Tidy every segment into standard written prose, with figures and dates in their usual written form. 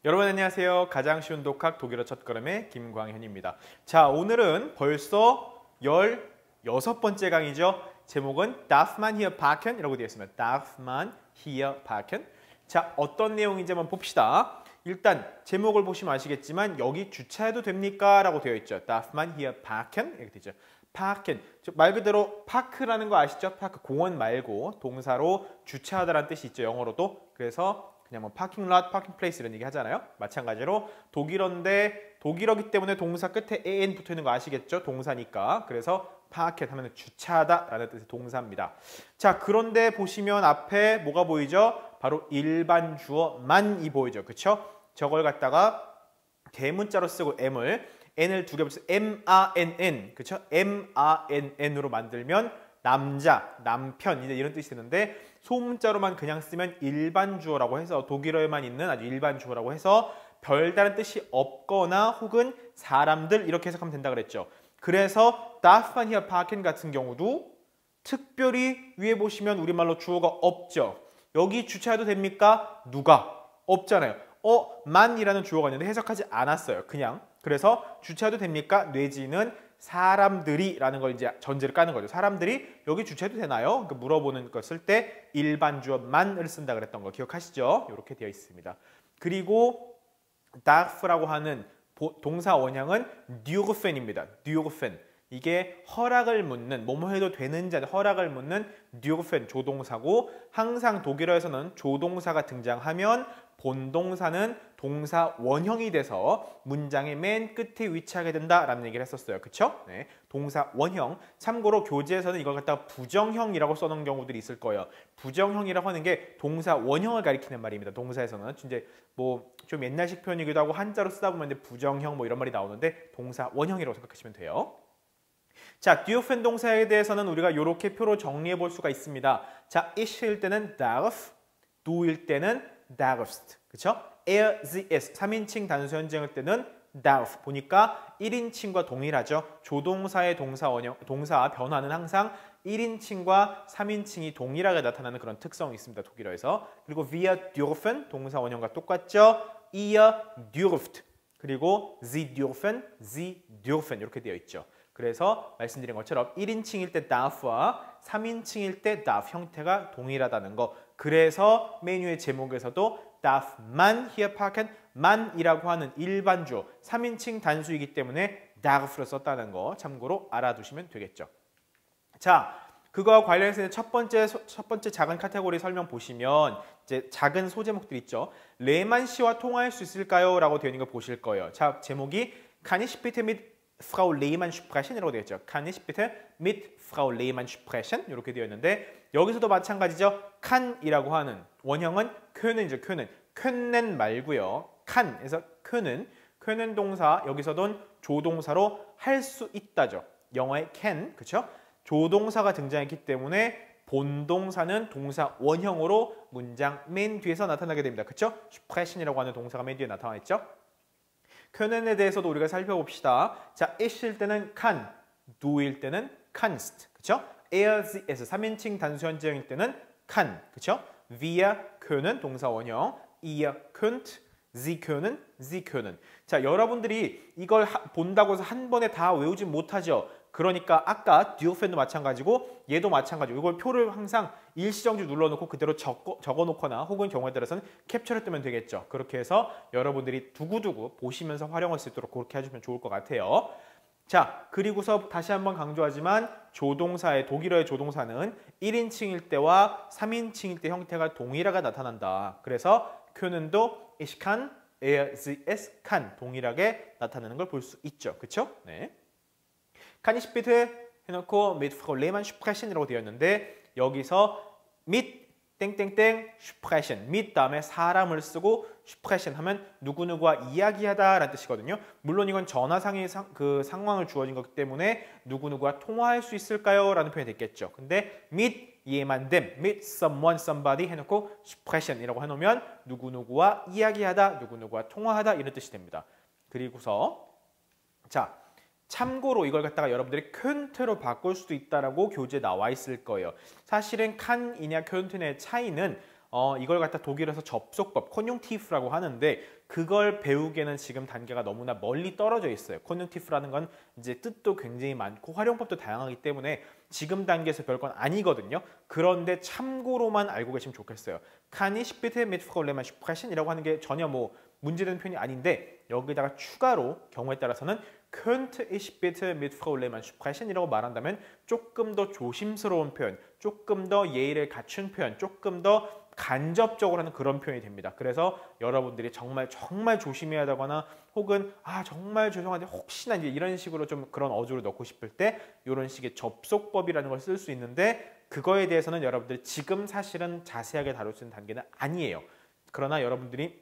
여러분 안녕하세요. 가장 쉬운 독학 독일어 첫걸음의 김광현입니다. 자, 오늘은 벌써 16번째 강의죠. 제목은 Darf man hier parken? 이라고 되어 있습니다. Darf man hier parken? 자, 어떤 내용인지 한번 봅시다. 일단 제목을 보시면 아시겠지만 여기 주차해도 됩니까? 라고 되어 있죠. Darf man hier parken? 이렇게 되죠. parken, 말 그대로 파크라는 거 아시죠? 파크, 공원 말고 동사로 주차하다라는 뜻이 있죠. 영어로도. 그래서 그냥 뭐 파킹 롯, 파킹 플레이스 이런 얘기 하잖아요. 마찬가지로 독일어인데 독일어기 때문에 동사 끝에 an 붙어 있는 거 아시겠죠? 동사니까. 그래서 파켓 하면 주차하다 라는 뜻의 동사입니다. 자, 그런데 보시면 앞에 뭐가 보이죠? 바로 일반 주어 만이 보이죠. 그쵸? 저걸 갖다가 대문자로 쓰고 n을 두 개 붙여서 mann, 그쵸? mann으로 만들면 남자, 남편 이제 이런 뜻이 되는데 소문자로만 그냥 쓰면 일반 주어라고 해서 독일어에만 있는 아주 일반 주어라고 해서 별다른 뜻이 없거나 혹은 사람들 이렇게 해석하면 된다 그랬죠. 그래서 darf man hier parken 같은 경우도 특별히 위에 보시면 우리말로 주어가 없죠. 여기 주차해도 됩니까? 누가? 없잖아요. man이라는 주어가 있는데 해석하지 않았어요. 그냥. 그래서 주차해도 됩니까? 내지는 사람들이 라는 걸 이제 전제를 까는 거죠. 사람들이 여기 주차해도 되나요? 그러니까 물어보는 걸 쓸 때 일반 주어 man을 쓴다 그랬던 거 기억하시죠? 이렇게 되어 있습니다. 그리고 darf라고 하는 동사 원형은 dürfen입니다. dürfen. 이게 허락을 묻는, 뭐뭐 해도 되는지 허락을 묻는 dürfen 조동사고 항상 독일어에서는 조동사가 등장하면 본동사는 동사 원형이 돼서 문장의 맨 끝에 위치하게 된다라는 얘기를 했었어요. 그쵸? 네. 동사 원형. 참고로 교재에서는 이걸 갖다가 부정형이라고 써놓은 경우들이 있을 거예요. 부정형이라고 하는 게 동사 원형을 가리키는 말입니다. 동사에서는. 이제 뭐 좀 옛날식 표현이기도 하고 한자로 쓰다 보면 부정형 뭐 이런 말이 나오는데 동사 원형이라고 생각하시면 돼요. 자, dürfen 동사에 대해서는 우리가 이렇게 표로 정리해 볼 수가 있습니다. 자, ich일 때는 darf, du일 때는 darfst. 그쵸? er, sie, es. 3인칭 단수 현재일 때는 darf. 보니까 1인칭과 동일하죠. 조동사의 동사 변화는 항상 1인칭과 3인칭이 동일하게 나타나는 그런 특성이 있습니다. 독일어에서. 그리고 wir dürfen 동사 원형과 똑같죠. ihr dürft. 그리고 sie dürfen 이렇게 되어 있죠. 그래서 말씀드린 것처럼 1인칭일 때 darf와 3인칭일 때 darf 형태가 동일하다는 거. 그래서 메뉴의 제목에서도 darf man hier parken, man이라고 하는 일반 주어 3인칭 단수이기 때문에 darf를 썼다는 거 참고로 알아두시면 되겠죠. 자, 그거와 관련해서 첫 번째 작은 카테고리 설명 보시면 이제 작은 소제목들 있죠. 레만 씨와 통화할 수 있을까요? 라고 되어 있는 거 보실 거예요. 자, 제목이 Kann ich bitte mit Frau Lehmann sprechen? 이라고 되어 있죠. Kann ich bitte mit Frau Lehmann sprechen? 이렇게 되어 있는데 여기서도 마찬가지죠. kann이라고 하는 원형은 können이죠. können 말고요. kann에서 können 동사 여기서도 조동사로 할 수 있다죠. 영어의 can, 그렇죠? 조동사가 등장했기 때문에 본동사는 동사 원형으로 문장 맨 뒤에서 나타나게 됩니다. 그렇죠? sprechen이라고 하는 동사가 맨 뒤에 나타나 있죠. können에 대해서도 우리가 살펴봅시다. 자, ich일 때는 kann, du일 때는 kannst. 그렇죠? er, sie, es 3인칭 단수 현재형일 때는 kann. 그렇죠? wir können 동사 원형, ihr könnt, sie können. 자, 여러분들이 이걸 본다고 해서 한 번에 다 외우지 못하죠. 그러니까 아까 dürfen도 마찬가지고 얘도 마찬가지고 이걸 표를 항상 일시정지 눌러놓고 그대로 적어놓거나 혹은 경우에 따라서는 캡처를 뜨면 되겠죠. 그렇게 해서 여러분들이 두고두고 보시면서 활용할 수 있도록 그렇게 해주면 좋을 것 같아요. 자, 그리고서 다시 한번 강조하지만 독일어의 조동사는 1인칭일 때와 3인칭일 때 형태가 동일하게 나타난다. 그래서 können도 ich kann, er, sie, es kann 동일하게 나타나는 걸 볼 수 있죠. 그렇죠? 네. Kann ich bitte 해놓고 mit Frau Lehmann sprechen 이라고 되어 있는데 여기서 mit 땡땡땡 sprechen mit 다음에 사람을 쓰고 sprechen 하면 누구누구와 이야기하다 라는 뜻이거든요. 물론 이건 전화상의 상황을 주어진 거기 때문에 누구누구와 통화할 수 있을까요? 라는 표현이 됐겠죠. 근데 mit jemandem, mit someone, somebody 해놓고 sprechen 이라고 해놓으면 누구누구와 이야기하다, 누구누구와 통화하다 이런 뜻이 됩니다. 그리고서 자, 참고로 이걸 갖다가 여러분들이 könnt로 바꿀 수도 있다라고 교재에 나와 있을 거예요. 사실은 kann이냐 könnt냐의 차이는 이걸 갖다 독일에서 접속법, 컨융티프라고 하는데 그걸 배우기에는 지금 단계가 너무나 멀리 떨어져 있어요. 컨융티프라는 건 이제 뜻도 굉장히 많고 활용법도 다양하기 때문에 지금 단계에서 별건 아니거든요. 그런데 참고로만 알고 계시면 좋겠어요. Kann ich bitte mit Frau Lehmann sprechen? 이라고 하는 게 전혀 뭐 문제되는 표현이 아닌데 여기다가 추가로 경우에 따라서는 Könnte ich bitte mit Frau Lehmann sprechen? 이라고 말한다면 조금 더 조심스러운 표현, 조금 더 예의를 갖춘 표현, 조금 더 간접적으로 하는 그런 표현이 됩니다. 그래서 여러분들이 정말 조심해야 하거나 혹은 정말 죄송한데 혹시나 이제 이런 식으로 좀 그런 어조를 넣고 싶을 때 이런 식의 접속법이라는 걸 쓸 수 있는데 그거에 대해서는 여러분들이 지금 사실은 자세하게 다룰 수 있는 단계는 아니에요. 그러나 여러분들이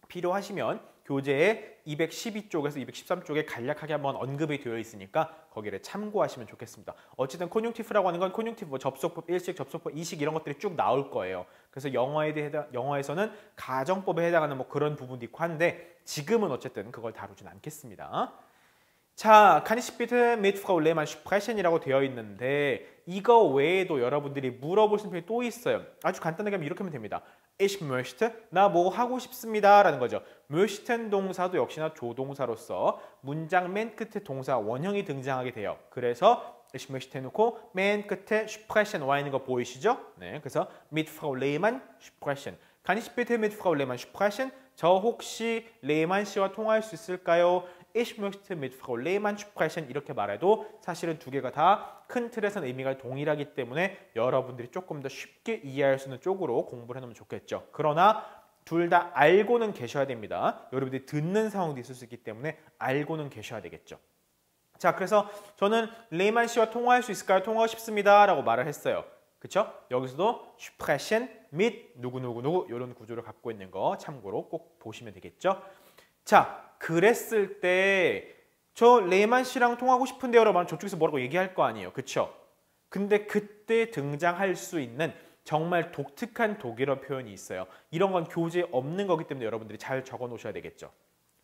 필요하시면 교재의 212쪽에서 213쪽에 간략하게 한번 언급이 되어 있으니까 거기를 참고하시면 좋겠습니다. 어쨌든 컨융티프라고 하는 건 컨융티프, 접속법 1식, 접속법 2식 이런 것들이 쭉 나올 거예요. 그래서 영어에서는 가정법에 해당하는 뭐 그런 부분도 있고 한데 지금은 어쨌든 그걸 다루진 않겠습니다. 자, kann ich bitte mit Frau Lehmann sprechen? 이라고 되어 있는데 이거 외에도 여러분들이 물어볼 수 있는 표현이 또 있어요. 아주 간단하게 하면 이렇게 하면 됩니다. Ich möchte, 나 뭐 하고 싶습니다 라는 거죠. möchten 동사도 역시나 조동사로서 문장 맨 끝에 동사 원형이 등장하게 돼요. 그래서 ich möchte 해놓고 맨 끝에 sprechen 와 있는 거 보이시죠? 네, 그래서 mit Frau Lehmann sprechen. Kann ich bitte mit Frau Lehmann sprechen? 저 혹시 레이만 씨와 통화할 수 있을까요? Ich möchte mit Frau Lehmann sprechen 이렇게 말해도 사실은 두 개가 다 큰 틀에서는 의미가 동일하기 때문에 여러분들이 조금 더 쉽게 이해할 수 있는 쪽으로 공부를 해놓으면 좋겠죠. 그러나 둘 다 알고는 계셔야 됩니다. 여러분들이 듣는 상황도 있을 수 있기 때문에 알고는 계셔야 되겠죠. 자, 그래서 저는 레이만 씨와 통화할 수 있을까요? 통화하고 싶습니다 라고 말을 했어요. 그쵸? 여기서도 sprechen mit 누구누구누구 이런 구조를 갖고 있는 거 참고로 꼭 보시면 되겠죠. 자, 그랬을 때 저 레이만 씨랑 통하고 싶은데요 여러분 저쪽에서 뭐라고 얘기할 거 아니에요. 그쵸? 근데 그때 등장할 수 있는 정말 독특한 독일어 표현이 있어요. 이런 건 교재에 없는 거기 때문에 여러분들이 잘 적어 놓으셔야 되겠죠.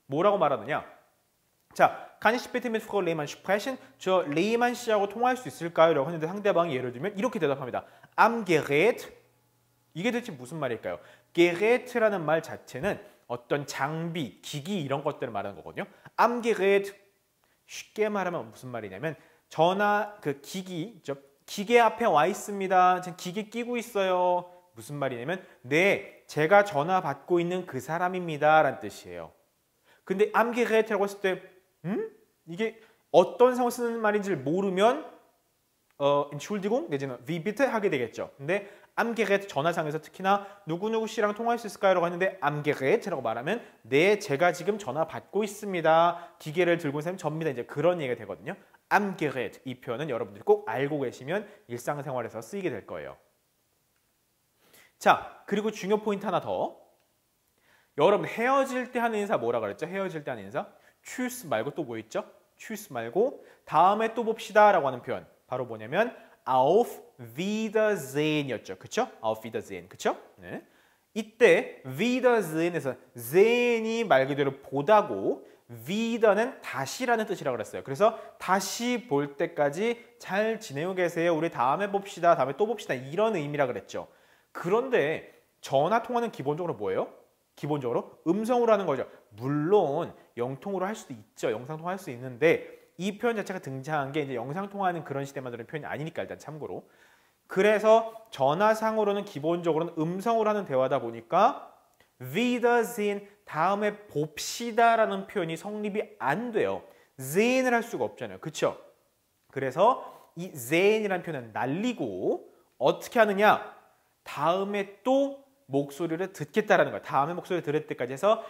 뭐라고 말하느냐? 자, kann ich bitte mit Frau Lehmann sprechen? 저 레이만 씨하고 통화할 수 있을까요? 라고 했는데 상대방이 예를 들면 이렇게 대답합니다. Am Gerät. 이게 대체 무슨 말일까요? Gerät라는 말 자체는 어떤 장비, 기기 이런 것들을 말하는 거거든요. Am Gerät. 쉽게 말하면 무슨 말이냐면 전화 그 기기, 기계 앞에 와 있습니다. 지금 기계 끼고 있어요. 무슨 말이냐면 네, 제가 전화 받고 있는 그 사람입니다. 라는 뜻이에요. 근데 am Gerät라고 했을 때 이게 어떤 상황 쓰는 말인지를 모르면 Entschuldigung 내지는 wie bitte 하게 되겠죠. 근데 am Gerät 전화상에서 특히나 누구누구 씨랑 통화할 수 있을까요? 라고 하는데 am Gerät라고 말하면 네, 제가 지금 전화 받고 있습니다. 기계를 들고 있는 사람이 접니다. 이제 그런 얘기가 되거든요. am Gerät 이 표현은 여러분들이 꼭 알고 계시면 일상생활에서 쓰이게 될 거예요. 자, 그리고 중요 포인트 하나 더. 여러분 헤어질 때 하는 인사 뭐라 그랬죠? 헤어질 때 하는 인사? tschüss 말고 또 뭐 있죠? tschüss 말고 다음에 또 봅시다 라고 하는 표현. 바로 뭐냐면 auf Wiedersehen이었죠. 그쵸? auf Wiedersehen. 그쵸? 네. 이때 Wiedersehen에서 sehen이 말 그대로 보다고 Wieder는 다시라는 뜻이라고 그랬어요. 그래서 다시 볼 때까지 잘 지내고 계세요. 우리 다음에 봅시다. 다음에 또 봅시다. 이런 의미라 그랬죠. 그런데 전화 통화는 기본적으로 뭐예요? 기본적으로 음성으로 하는 거죠. 물론 영통으로 할 수도 있죠. 영상통화 할 수 있는데 이 표현 자체가 등장한 게 이제 영상통화하는 그런 시대만 들은 표현이 아니니까 일단 참고로. 그래서 전화상으로는 기본적으로는 음성으로 하는 대화다 보니까 Wiedersehen 다음에 봅시다라는 표현이 성립이 안 돼요. sehen을 할 수가 없잖아요. 그렇죠? 그래서 이 sehen이라는 표현은 날리고 어떻게 하느냐? 다음에 또 목소리를 듣겠다라는 거예요. 다음에 목소리를 들을 때까지 해서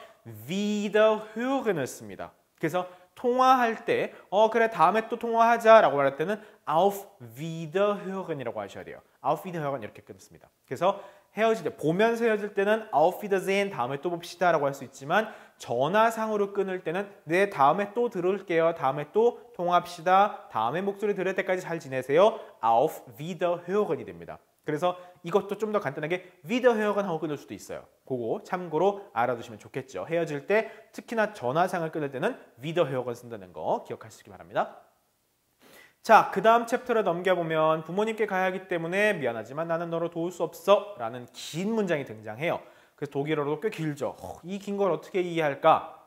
wiederhören을 씁니다. 그래서 통화할 때 그래 다음에 또 통화하자라고 말할 때는 auf Wiederhören이라고 하셔야 돼요. auf Wiederhören 이렇게 끊습니다. 그래서 헤어질 때 보면서 헤어질 때는 auf Wiedersehen 다음에 또 봅시다라고 할 수 있지만 전화상으로 끊을 때는 네 다음에 또 들을게요. 다음에 또 통화합시다. 다음에 목소리 들을 때까지 잘 지내세요. auf Wiederhören이 됩니다. 그래서 이것도 좀 더 간단하게 Wiederhören 하고 끊을 수도 있어요. 그거 참고로 알아두시면 좋겠죠. 헤어질 때 특히나 전화상을 끊을 때는 Wiederhören 쓴다는 거 기억하시기 바랍니다. 자, 그 다음 챕터를 넘겨보면 부모님께 가야 하기 때문에 미안하지만 나는 너를 도울 수 없어 라는 긴 문장이 등장해요. 그래서 독일어로도 꽤 길죠. 이 긴 걸 어떻게 이해할까?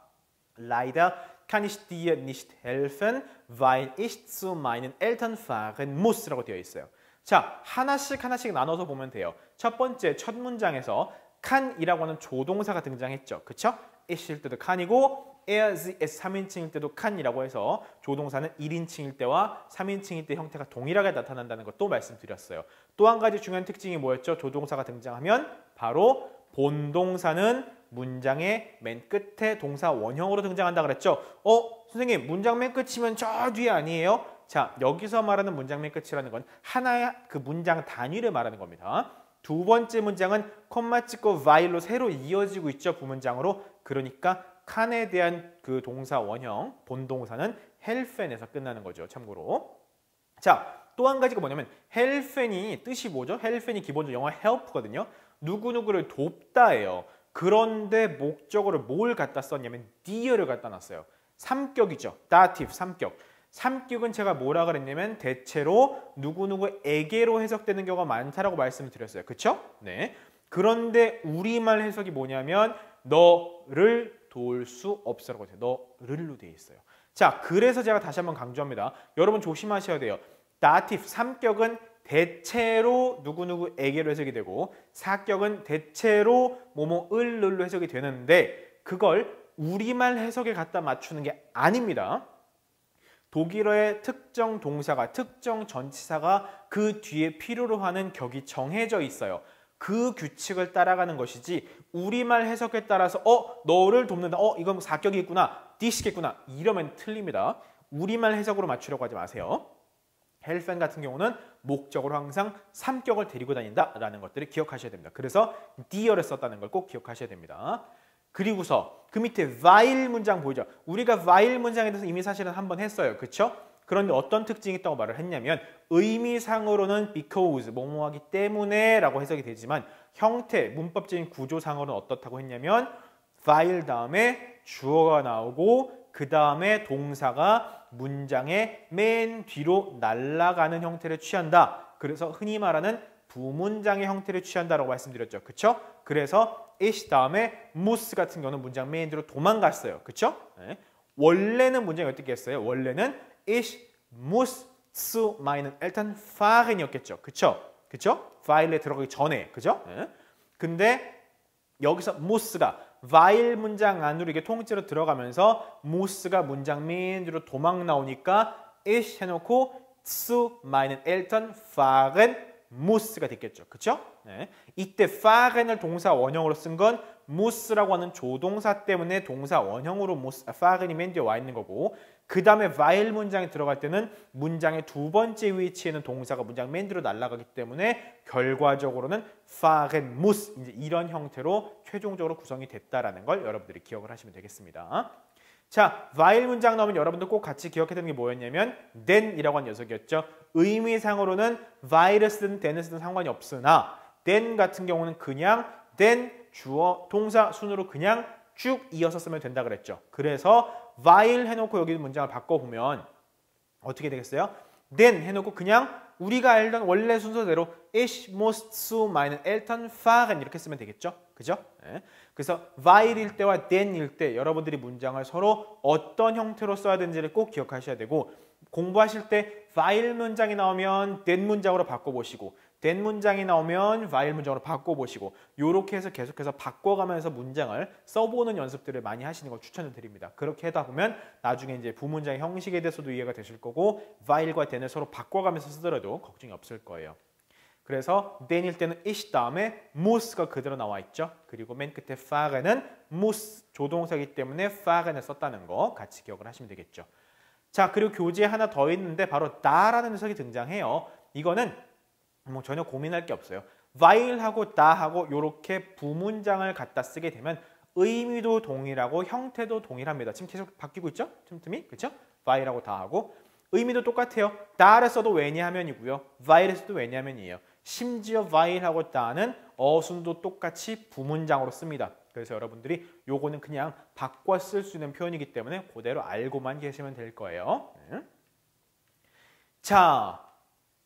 Leider kann ich dir nicht helfen, weil ich zu meinen Eltern fahren muss 라고 되어 있어요. 자, 하나씩 나눠서 보면 돼요. 첫 번째, 첫 문장에서 can이라고 하는 조동사가 등장했죠. 그쵸? ich일 때도 can이고 er, sie, es 3인칭일 때도 can이라고 해서 조동사는 1인칭일 때와 3인칭일 때 형태가 동일하게 나타난다는 것도 말씀드렸어요. 또 한 가지 중요한 특징이 뭐였죠? 조동사가 등장하면 바로 본동사는 문장의 맨 끝에 동사 원형으로 등장한다 그랬죠? 선생님 문장 맨 끝이면 저 뒤에 아니에요? 자, 여기서 말하는 문장 맨 끝이라는 건 하나의 그 문장 단위를 말하는 겁니다. 두 번째 문장은 콤마 찍고 while로 새로 이어지고 있죠, 부문장으로. 그러니까 칸에 대한 그 동사 원형, 본동사는 helfen에서 끝나는 거죠, 참고로. 자, 또 한 가지가 뭐냐면 helfen이 뜻이 뭐죠? helfen이 기본적으로 영어 help거든요. 누구누구를 돕다예요. 그런데 목적어를 뭘 갖다 썼냐면 dear를 갖다 놨어요. 삼격이죠. dative, 삼격. 삼격은 제가 뭐라 그랬냐면 대체로 누구누구에게로 해석되는 경우가 많다라고 말씀을 드렸어요. 그쵸? 네. 그런데 우리말 해석이 뭐냐면 너를 도울 수 없어라고 돼요. 너를로 되어 있어요. 자, 그래서 제가 다시 한번 강조합니다. 여러분 조심하셔야 돼요. dative, 삼격은 대체로 누구누구에게로 해석이 되고 사격은 대체로 뭐뭐을로 해석이 되는데 그걸 우리말 해석에 갖다 맞추는 게 아닙니다. 독일어의 특정 동사가, 특정 전치사가 그 뒤에 필요로 하는 격이 정해져 있어요. 그 규칙을 따라가는 것이지 우리말 해석에 따라서 너를 돕는다, 이건 사격이 있구나, 디시겠구나 이러면 틀립니다. 우리말 해석으로 맞추려고 하지 마세요. helfen 같은 경우는 목적으로 항상 삼격을 데리고 다닌다라는 것들을 기억하셔야 됩니다. 그래서 dear를 썼다는 걸 꼭 기억하셔야 됩니다. 그리고서 그 밑에 while 문장 보이죠? 우리가 while 문장에 대해서 이미 사실은 한번 했어요. 그렇죠? 그런데 어떤 특징이 있다고 말을 했냐면 의미상으로는 because, 뭐뭐하기 때문에 라고 해석이 되지만 형태, 문법적인 구조상으로는 어떻다고 했냐면 while 다음에 주어가 나오고 그 다음에 동사가 문장의 맨 뒤로 날아가는 형태를 취한다. 그래서 흔히 말하는 부문장의 형태를 취한다라고 말씀드렸죠. 그쵸? 그래서 ich 다음에 muss 같은 경우는 문장 맨 뒤로 도망갔어요. 그쵸? 네. 원래는 문장이 어떻게 했어요? 원래는 ich muss zu meinen Eltern fahren이었겠죠. 그쵸? 그쵸? while에 들어가기 전에. 그죠? 네. 근데 여기서 muss가 while 문장 안으로 이게 통째로 들어가면서 muss가 문장 맨 뒤로 도망 나오니까 ich 해놓고 zu meinen Eltern fahren muss가 됐겠죠. 그쵸? 네. 이때 fahren을 동사 원형으로 쓴 건 muss라고 하는 조동사 때문에 동사 원형으로 fahren이 맨 뒤에 와 있는 거고 그 다음에 while 문장에 들어갈 때는 문장의 두 번째 위치에는 동사가 문장 맨 뒤로 날아가기 때문에 결과적으로는 fahren muss 이제 이런 형태로 최종적으로 구성이 됐다라는 걸 여러분들이 기억을 하시면 되겠습니다. 자, while 문장 나오면 여러분들 꼭 같이 기억해야 되는 게 뭐였냐면 then이라고 하는 녀석이었죠. 의미상으로는 while을 쓰든 then을 쓰든 상관이 없으나 then 같은 경우는 그냥 then 주어 동사 순으로 그냥 쭉 이어서 쓰면 된다 그랬죠. 그래서 while 해놓고 여기 문장을 바꿔보면 어떻게 되겠어요? then 해놓고 그냥 우리가 알던 원래 순서대로 ich muss zu meinen Eltern fahren 이렇게 쓰면 되겠죠. 그죠? 네. 그래서 while일 때와 then일 때 여러분들이 문장을 서로 어떤 형태로 써야 되는지를 꼭 기억하셔야 되고 공부하실 때 while 문장이 나오면 then 문장으로 바꿔보시고 then 문장이 나오면 while 문장으로 바꿔보시고 이렇게 해서 계속해서 바꿔가면서 문장을 써보는 연습들을 많이 하시는 걸 추천을 드립니다. 그렇게 하다 보면 나중에 이제 부문장의 형식에 대해서도 이해가 되실 거고 while과 then을 서로 바꿔가면서 쓰더라도 걱정이 없을 거예요. 그래서 then일 때는 ich 다음에 muss가 그대로 나와 있죠. 그리고 맨 끝에 fahren은 muss 조동사이기 때문에 fahren을 썼다는 거 같이 기억을 하시면 되겠죠. 자, 그리고 교재에 하나 더 있는데 바로 da라는 녀석이 등장해요. 이거는 뭐 전혀 고민할 게 없어요. while하고 da하고 이렇게 부문장을 갖다 쓰게 되면 의미도 동일하고 형태도 동일합니다. 지금 계속 바뀌고 있죠? 틈틈이. 그렇죠? while하고 da하고 의미도 똑같아요. da를 써도 왜냐하면이고요. while을 써도 왜냐하면이에요. 심지어 while하고 da는 어순도 똑같이 부문장으로 씁니다. 그래서 여러분들이 요거는 그냥 바꿔 쓸 수 있는 표현이기 때문에 그대로 알고만 계시면 될 거예요. 자,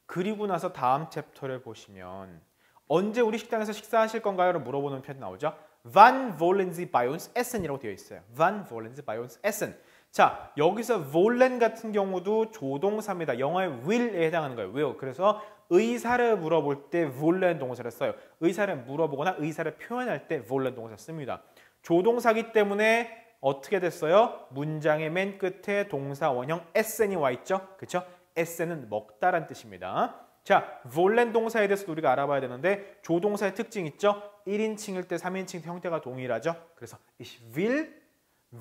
그리고 나서 다음 챕터를 보시면 언제 우리 식당에서 식사하실 건가요? 라고 물어보는 표현 나오죠. Wann wollen Sie bei uns essen? 이라고 되어 있어요. Wann wollen Sie bei uns essen? 자, 여기서 wollen 같은 경우도 조동사입니다. 영어의 will에 해당하는 거예요. 왜요? 그래서 의사를 물어볼 때 wollen 동사를 써요. 의사를 물어보거나 의사를 표현할 때 wollen 동사 씁니다. 조동사기 때문에 어떻게 됐어요? 문장의 맨 끝에 동사 원형 essen이 와 있죠? 그렇죠? essen은 먹다란 뜻입니다. 자, wollen 동사에 대해서도 우리가 알아봐야 되는데 조동사의 특징 있죠? 1인칭일 때 3인칭 형태가 동일하죠? 그래서 ich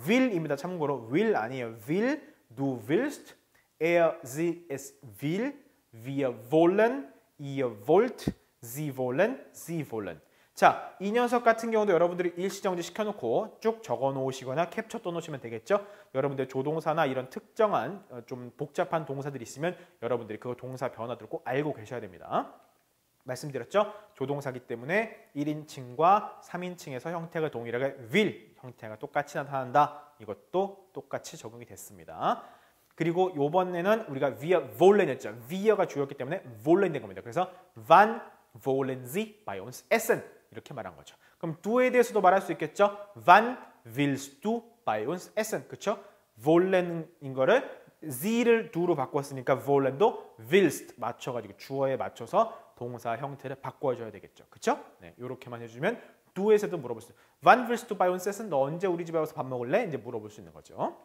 will입니다. 참고로 will 아니에요. will, du willst, sie, es will, wir wollen, ihr wollt, sie wollen, sie wollen. 자, 이 녀석 같은 경우도 여러분들이 일시정지 시켜놓고 쭉 적어놓으시거나 캡처 떠놓으시면 되겠죠? 여러분들 조동사나 이런 특정한 좀 복잡한 동사들이 있으면 여러분들이 그 동사 변화들을 꼭 알고 계셔야 됩니다. 말씀드렸죠? 조동사기 때문에 1인칭과 3인칭에서 형태가 동일하게 will 형태가 똑같이 나타난다. 이것도 똑같이 적용이 됐습니다. 그리고 이번에는 우리가 wir wollen 했죠. wir가 주였기 때문에 wollen 된 겁니다. 그래서 wann wollen Sie bei uns essen? 이렇게 말한 거죠. 그럼 du에 대해서도 말할 수 있겠죠. wann willst du bei uns essen? 그렇죠? wollen인 거를 Sie를 do로 바꿨으니까 wollen도 willst 맞춰가지고 주어에 맞춰서 동사 형태를 바꿔줘야 되겠죠. 그렇죠? 네, 이렇게만 해주면 do에서도 물어볼 수 있어요. Wann willst du bei uns essen? 너 언제 우리 집에 와서 밥 먹을래? 이제 물어볼 수 있는 거죠.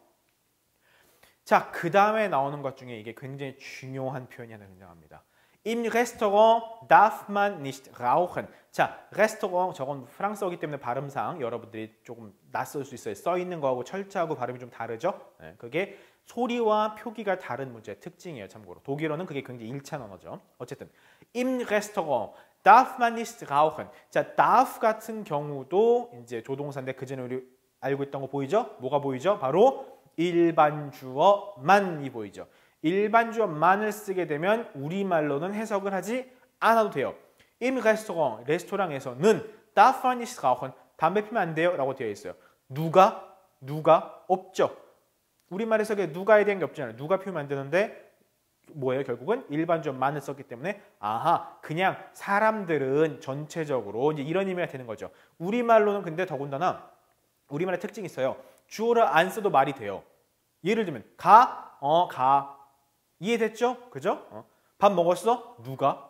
자, 그 다음에 나오는 것 중에 이게 굉장히 중요한 표현이 하나 등장합니다. Im Restaurant darf man nicht rauchen. 자, 레스토랑 저건 프랑스어기 때문에 발음상 여러분들이 조금 낯설 수 있어요. 써 있는 거하고 철자하고 발음이 좀 다르죠? 네, 그게 소리와 표기가 다른 문제의 특징이에요. 참고로 독일어는 그게 굉장히 일치한 언어죠. 어쨌든 Im Restaurant darf man nicht rauchen. 자, darf 같은 경우도 이제 조동사인데 그 전에 우리 알고 있던 거 보이죠? 뭐가 보이죠? 바로 일반 주어만이 보이죠. 일반 주어만을 쓰게 되면 우리말로는 해석을 하지 않아도 돼요. Im Restaurant, 레스토랑에서는 darf man nicht rauchen, 담배 피면 안 돼요 라고 되어 있어요. 누가? 없죠. 우리말 해석에 누가에 대한 게 없잖아요. 누가 피우면 안 되는데 뭐예요? 결국은 일반 주어만을 썼기 때문에 아하, 그냥 사람들은 전체적으로 이제 이런 의미가 되는 거죠. 우리말로는 근데 더군다나 우리말의 특징이 있어요. 주어를 안 써도 말이 돼요. 예를 들면 가, 가. 이해됐죠? 그죠? 밥 먹었어? 누가?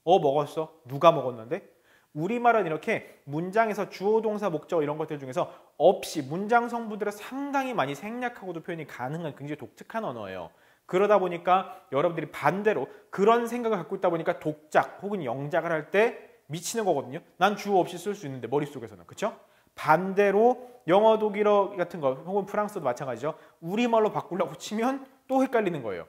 먹었어? 누가 먹었는데? 우리말은 이렇게 문장에서 주어, 동사, 목적 이런 것들 중에서 없이 문장 성분들을 상당히 많이 생략하고도 표현이 가능한 굉장히 독특한 언어예요. 그러다 보니까 여러분들이 반대로 그런 생각을 갖고 있다 보니까 독작 혹은 영작을 할 때 미치는 거거든요. 난 주어 없이 쓸 수 있는데 머릿속에서는. 그렇죠? 반대로 영어, 독일어 같은 거 혹은 프랑스어도 마찬가지죠. 우리말로 바꾸려고 치면 또 헷갈리는 거예요.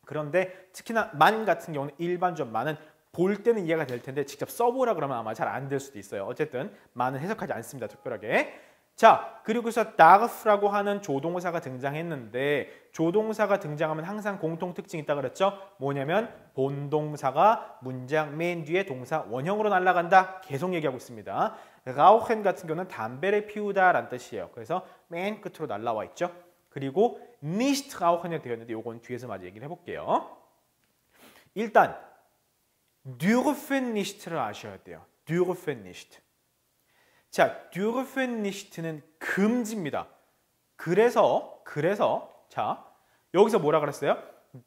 그런데 특히나 만 같은 경우는 일반적 만은 볼 때는 이해가 될 텐데 직접 써보라 그러면 아마 잘 안 될 수도 있어요. 어쨌든 만은 해석하지 않습니다. 특별하게. 자, 그리고서 darf라고 하는 조동사가 등장했는데 조동사가 등장하면 항상 공통 특징이 있다고 그랬죠? 뭐냐면 본동사가 문장 맨 뒤에 동사 원형으로 날아간다. 계속 얘기하고 있습니다. rauchen 같은 경우는 담배를 피우다라는 뜻이에요. 그래서 맨 끝으로 날라와 있죠. 그리고 nicht rauchen이 되어 있는데 요건 뒤에서 마저 얘기를 해볼게요. 일단 dürfen nicht를 아셔야 돼요. dürfen nicht. 자, dürfen nicht는 금지입니다. 그래서 자, 여기서 뭐라 그랬어요?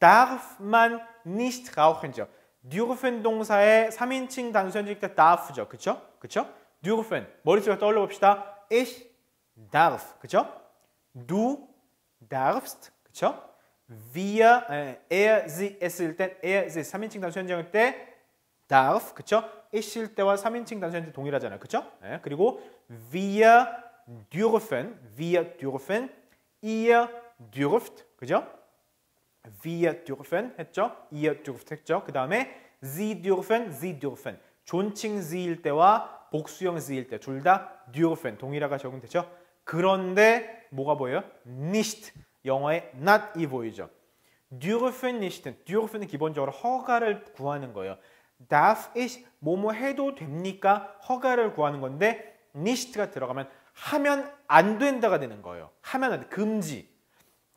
darf man nicht rauchen죠. dürfen 동사의 3인칭 단수현직 때 darf죠. 그쵸? dürfen. 머릿속에 떠올려 봅시다. ich darf. 그쵸? du darfst. 그쵸? wir, sie, es일 때 er, sie 3인칭 단수현직일 때 darf. 그쵸? ich일 때와 3인칭 단수현직 동일하잖아요. 그쵸? 네, 그리고 wir dürfen, ihr dürft. 그죠? wir dürfen 했죠? ihr dürft 했죠? 그 다음에 sie dürfen. 존칭 sie일 때와 복수형 sie일 때 둘 다 dürfen 동일하가 적용되죠? 그런데 뭐가 보여요? nicht. 영어의 not이 보이죠? dürfen dürfen은 기본적으로 허가를 구하는 거예요. darf ich 뭐뭐 해도 됩니까? 허가를 구하는 건데 nicht가 들어가면 하면 안 된다가 되는 거예요. 하면 안 돼. 금지.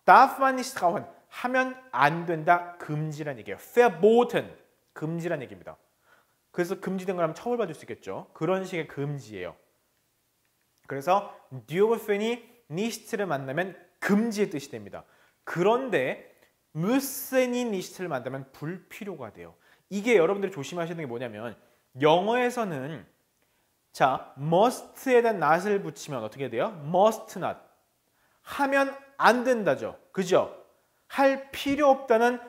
darf man nicht rauchen. 하면 안 된다, 금지란 얘기예요. verboten, 금지란 얘기입니다. 그래서 금지된 거라면 처벌받을 수 있겠죠. 그런 식의 금지예요. 그래서 dürfen이 nicht를 만나면 금지의 뜻이 됩니다. 그런데 müssen이 nicht를 만나면 불필요가 돼요. 이게 여러분들이 조심하셔야 되는 게 뭐냐면 영어에서는 자, must에 대한 not을 붙이면 어떻게 돼요? must not. 하면 안 된다죠. 그죠? 할 필요 없다는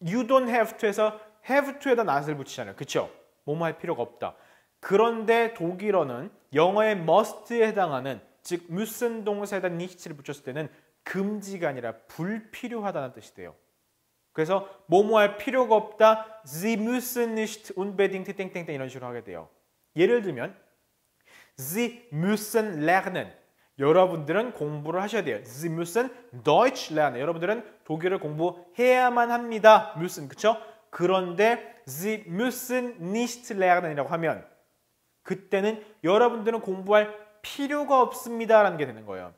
you don't have to에서 have to에다 not을 붙이잖아요. 그쵸? 뭐뭐 할 필요가 없다. 그런데 독일어는 영어의 must에 해당하는 즉 müssen 동사에다 nicht를 붙였을 때는 금지가 아니라 불필요하다는 뜻이 돼요. 그래서 뭐뭐 할 필요가 없다. Sie müssen nicht unbedingt 땡땡땡 이런 식으로 하게 돼요. 예를 들면 Sie müssen lernen. 여러분들은 공부를 하셔야 돼요. Sie müssen Deutsch lernen. 여러분들은 독일을 공부해야만 합니다. müssen, 그쵸? 그런데 Sie müssen nicht lernen 이라고 하면 그때는 여러분들은 공부할 필요가 없습니다 라는 게 되는 거예요.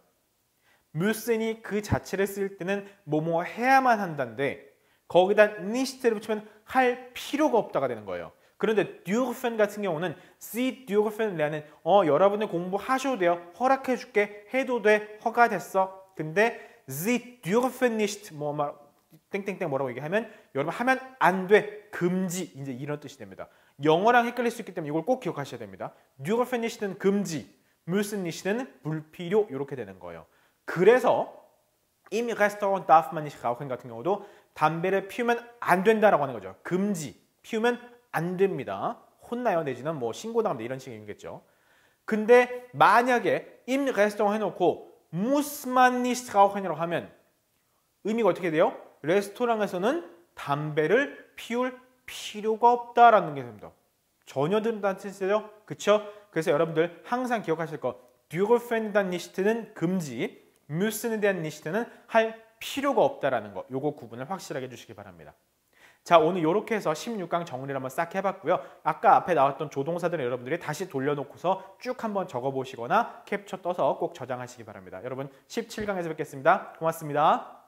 müssen이 그 자체를 쓸 때는 뭐뭐 해야만 한다는데 거기다 nicht를 붙이면 할 필요가 없다가 되는 거예요. 그런데 dürfen 같은 경우는 Sie dürfen lernen. 여러분들 공부하셔도 돼요. 허락해 줄게. 해도 돼. 허가됐어. 근데 Sie dürfen nicht 땡땡땡 뭐라고 얘기하면 여러분 하면 안 돼. 금지. 이제 이런 뜻이 됩니다. 영어랑 헷갈릴 수 있기 때문에 이걸 꼭 기억하셔야 됩니다. dürfen nicht는 금지, müssen nicht는 불필요 이렇게 되는 거예요. 그래서 im Restaurant darf man nicht rauchen 같은 경우도 담배를 피우면 안 된다라고 하는 거죠. 금지. 피우면 안 됩니다. 혼나요 내지는 뭐 신고당합니다. 이런 식의 의미겠죠. 근데 만약에 im Restaurant 해놓고 muss man nicht rauchen이라고 하면 의미가 어떻게 돼요? 레스토랑에서는 담배를 피울 필요가 없다라는 게 됩니다. 전혀 든다는 뜻이죠. 그쵸? 그래서 여러분들 항상 기억하실 거 dürfen 대한 nicht는 금지, müssen에 대한 nicht는 할 필요가 없다라는 거. 요거 구분을 확실하게 해주시기 바랍니다. 자, 오늘 이렇게 해서 16강 정리를 한번 싹 해봤고요. 아까 앞에 나왔던 조동사들을 여러분들이 다시 돌려놓고서 쭉 한번 적어보시거나 캡처 떠서 꼭 저장하시기 바랍니다. 여러분 17강에서 뵙겠습니다. 고맙습니다.